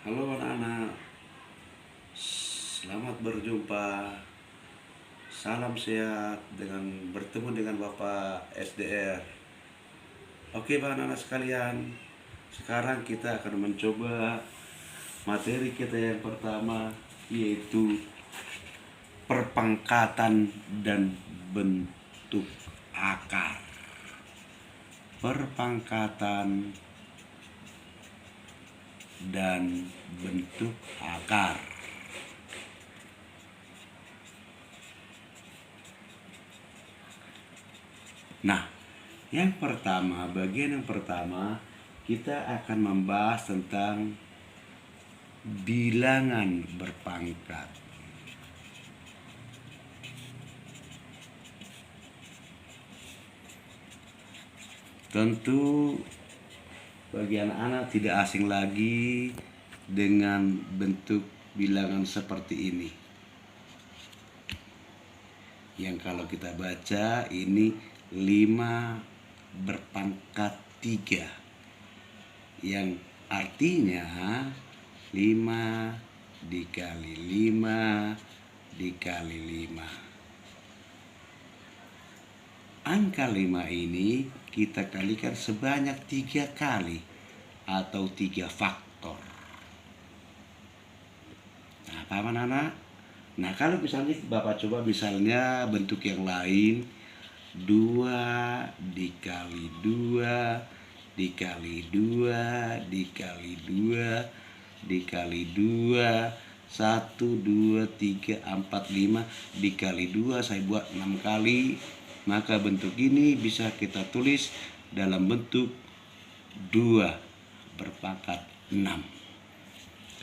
Halo anak-anak, selamat berjumpa. Salam sehat dengan bertemu dengan Bapak SDR. Oke, Pak anak-anak sekalian, sekarang kita akan mencoba materi kita yang pertama, yaitu perpangkatan dan bentuk akar. Perpangkatan dan bentuk akar. Nah, bagian yang pertama, kita akan membahas tentang bilangan berpangkat. Tentu bagi anak-anak tidak asing lagi dengan bentuk bilangan seperti ini. Yang kalau kita baca ini 5 berpangkat 3, yang artinya 5 dikali 5 dikali 5. Angka 5 ini kita kalikan sebanyak 3 kali atau 3 faktor. Nah, paham anak-anak? Nah, kalau misalnya Bapak coba misalnya bentuk yang lain, 2 dikali 2 dikali 2 dikali 2 dikali 2, 1, 2, 3, 4, 5 dikali 2, saya buat 6 kali. Maka bentuk ini bisa kita tulis dalam bentuk 2 berpangkat 6.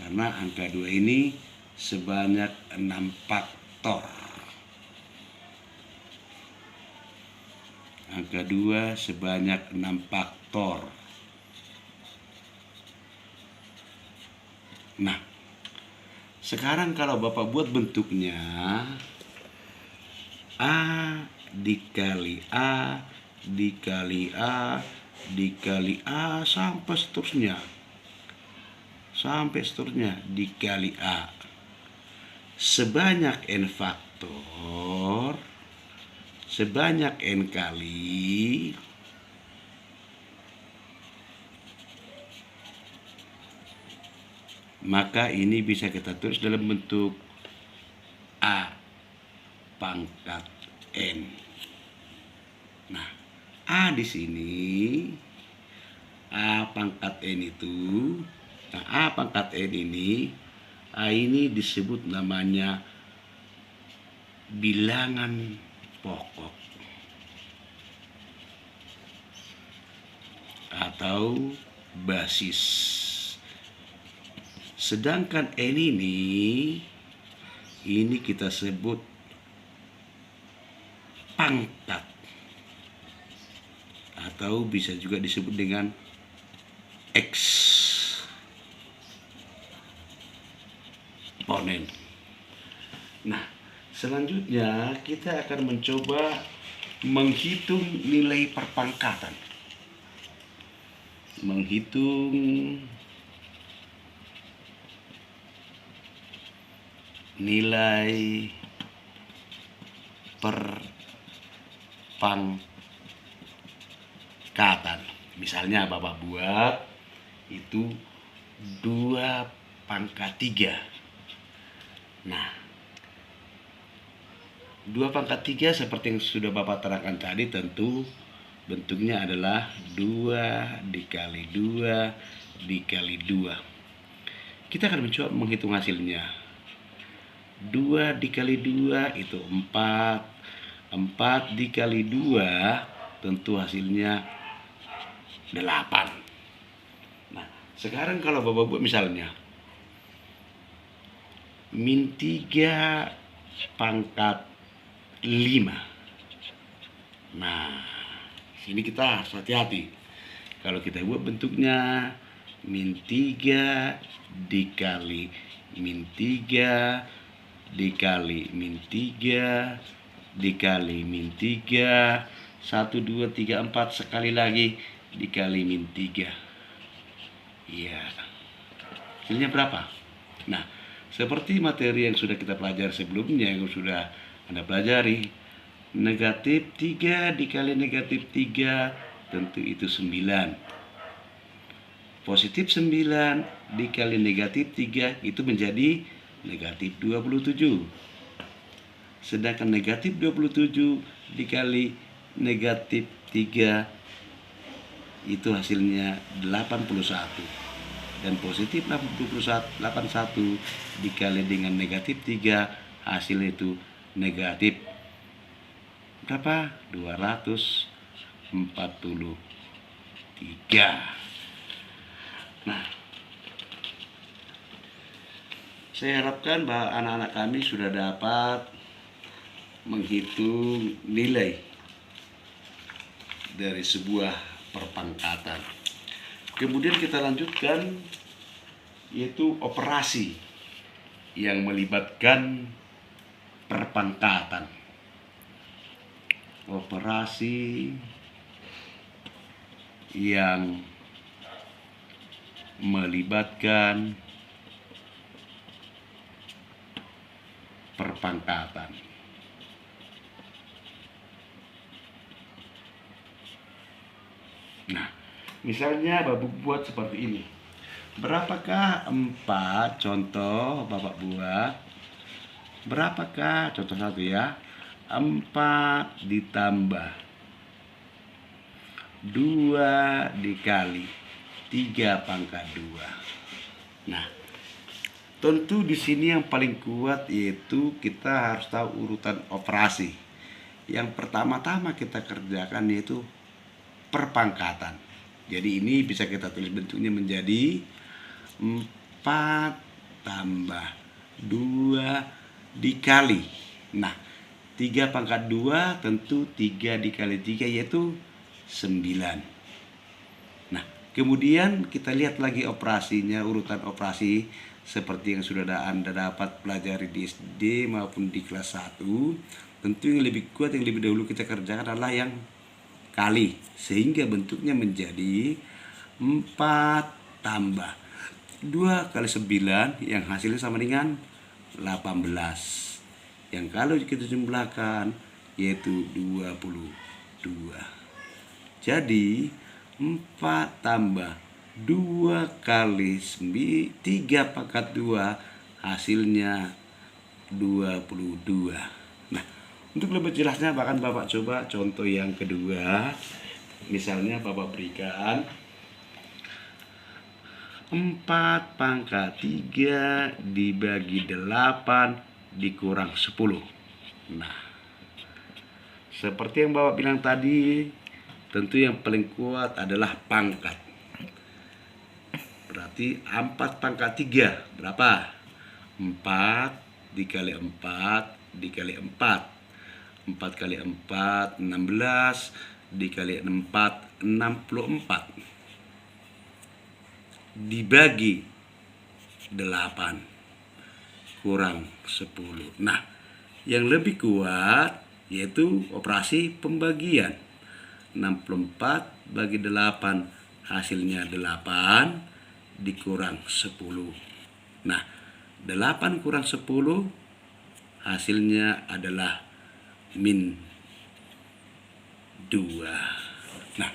Karena angka 2 ini sebanyak 6 faktor. Angka 2 sebanyak 6 faktor. Nah, sekarang kalau Bapak buat bentuknya A dikali A dikali A dikali A sampai seterusnya dikali A sebanyak N faktor, sebanyak N kali, maka ini bisa kita tulis dalam bentuk A pangkat N. Nah, A di sini, A pangkat N itu, nah A pangkat N ini, A ini disebut namanya bilangan pokok atau basis. Sedangkan N ini kita sebut pangkat atau bisa juga disebut dengan eksponen. Nah, selanjutnya kita akan mencoba menghitung nilai perpangkatan. Menghitung nilai perpangkatan. Misalnya Bapak buat itu 2 pangkat 3. Nah, 2 pangkat 3 seperti yang sudah Bapak terangkan tadi, tentu bentuknya adalah 2 dikali 2 dikali 2. Kita akan mencoba menghitung hasilnya. 2 dikali 2 itu 4. 4 dikali 2 tentu hasilnya 8. Nah, sekarang kalau Bapak buat misalnya min 3 pangkat 5. Nah, sini kita harus hati-hati. Kalau kita buat bentuknya min 3 dikali min 3 dikali min 3 dikali min 3, 1, 2, 3, 4 sekali lagi dikali min 3. Iya. hasilnya berapa? Nah, seperti materi yang sudah kita pelajari sebelumnya, yang sudah Anda pelajari, negatif 3 dikali negatif 3 tentu itu 9. Positif 9 dikali negatif 3 itu menjadi negatif 27. Sedangkan negatif 27 dikali negatif 3 itu hasilnya 81. Dan positif 81 dikali dengan negatif 3 hasil itu negatif berapa? 243. Nah, saya harapkan bahwa anak-anak kami sudah dapat menghitung nilai dari sebuah perpangkatan. Kemudian kita lanjutkan, yaitu operasi yang melibatkan perpangkatan. Operasi yang melibatkan perpangkatan. Nah, misalnya Bapak buat seperti ini. Berapakah 4, contoh Bapak buat, berapakah, contoh 1 ya, 4 ditambah 2 dikali 3 pangkat 2. Nah, tentu di sini yang paling kuat yaitu kita harus tahu urutan operasi. Yang pertama-tama kita kerjakan yaitu perpangkatan. Jadi ini bisa kita tulis bentuknya menjadi 4 tambah 2 dikali. Nah, 3 pangkat 2 tentu 3 dikali 3 yaitu 9. Nah, kemudian kita lihat lagi operasinya, urutan operasi seperti yang sudah Anda dapat pelajari di SD maupun di kelas 1. Tentu yang lebih kuat, yang lebih dahulu kita kerjakan adalah yang kali, sehingga bentuknya menjadi 4 tambah 2 kali 9 yang hasilnya sama dengan 18. Yang kalau kita jumlahkan yaitu 22. Jadi 4 tambah 2 kali 3 pangkat 2 hasilnya 22. Nah, untuk lebih jelasnya bahkan Bapak coba contoh yang kedua. Misalnya Bapak berikan 4 pangkat 3 dibagi 8 dikurang 10. Nah, seperti yang Bapak bilang tadi, tentu yang paling kuat adalah pangkat. Berarti 4 pangkat 3 berapa? 4 dikali 4 dikali 4. 4 kali 4 16 dikali 4 64 dibagi 8 kurang 10. Nah, yang lebih kuat yaitu operasi pembagian. 64 bagi 8 hasilnya 8 dikurang 10. Nah, 8 kurang 10 hasilnya adalah -2. Nah,